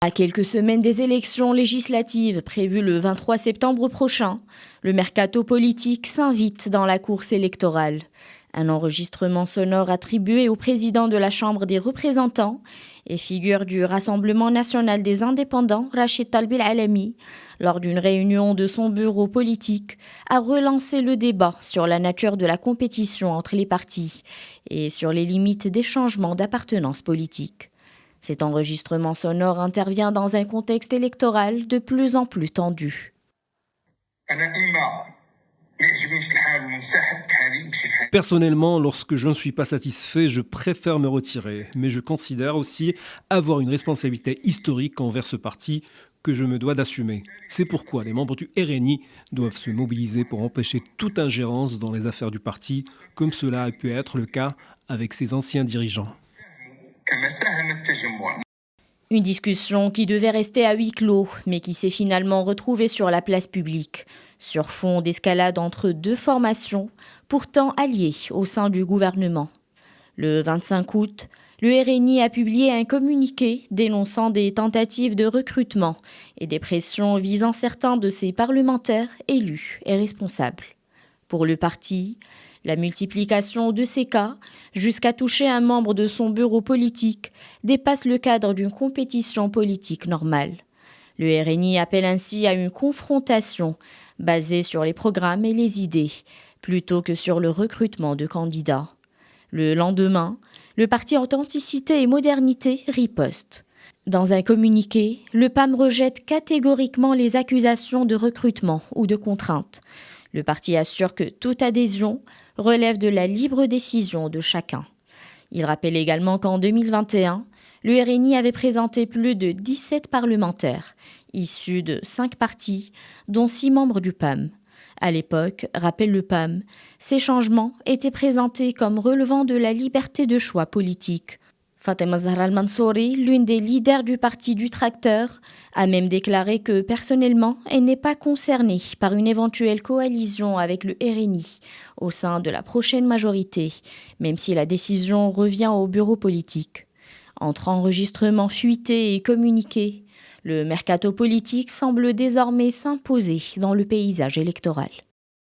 À quelques semaines des élections législatives prévues le 23 septembre prochain, le mercato politique s'invite dans la course électorale. Un enregistrement sonore attribué au président de la Chambre des représentants et figure du Rassemblement national des indépendants, Rachid Talbi El-Alami, lors d'une réunion de son bureau politique, a relancé le débat sur la nature de la compétition entre les partis et sur les limites des changements d'appartenance politique. Cet enregistrement sonore intervient dans un contexte électoral de plus en plus tendu. Personnellement, lorsque je ne suis pas satisfait, je préfère me retirer. Mais je considère aussi avoir une responsabilité historique envers ce parti que je me dois d'assumer. C'est pourquoi les membres du RNI doivent se mobiliser pour empêcher toute ingérence dans les affaires du parti, comme cela a pu être le cas avec ses anciens dirigeants. Une discussion qui devait rester à huis clos, mais qui s'est finalement retrouvée sur la place publique, sur fond d'escalade entre deux formations, pourtant alliées au sein du gouvernement. Le 25 août, le RNI a publié un communiqué dénonçant des tentatives de recrutement et des pressions visant certains de ses parlementaires élus et responsables. Pour le parti, la multiplication de ces cas, jusqu'à toucher un membre de son bureau politique, dépasse le cadre d'une compétition politique normale. Le RNI appelle ainsi à une confrontation basée sur les programmes et les idées, plutôt que sur le recrutement de candidats. Le lendemain, le parti Authenticité et Modernité riposte. Dans un communiqué, le PAM rejette catégoriquement les accusations de recrutement ou de contrainte. Le parti assure que toute adhésion relève de la libre décision de chacun. Il rappelle également qu'en 2021, le RNI avait présenté plus de 17 parlementaires, issus de 5 partis, dont 6 membres du PAM. À l'époque, rappelle le PAM, ces changements étaient présentés comme relevant de la liberté de choix politique. Fatema Zahra Al-Mansouri, l'une des leaders du parti du tracteur, a même déclaré que personnellement, elle n'est pas concernée par une éventuelle coalition avec le RNI au sein de la prochaine majorité, même si la décision revient au bureau politique. Entre enregistrements fuités et communiqués, le mercato politique semble désormais s'imposer dans le paysage électoral.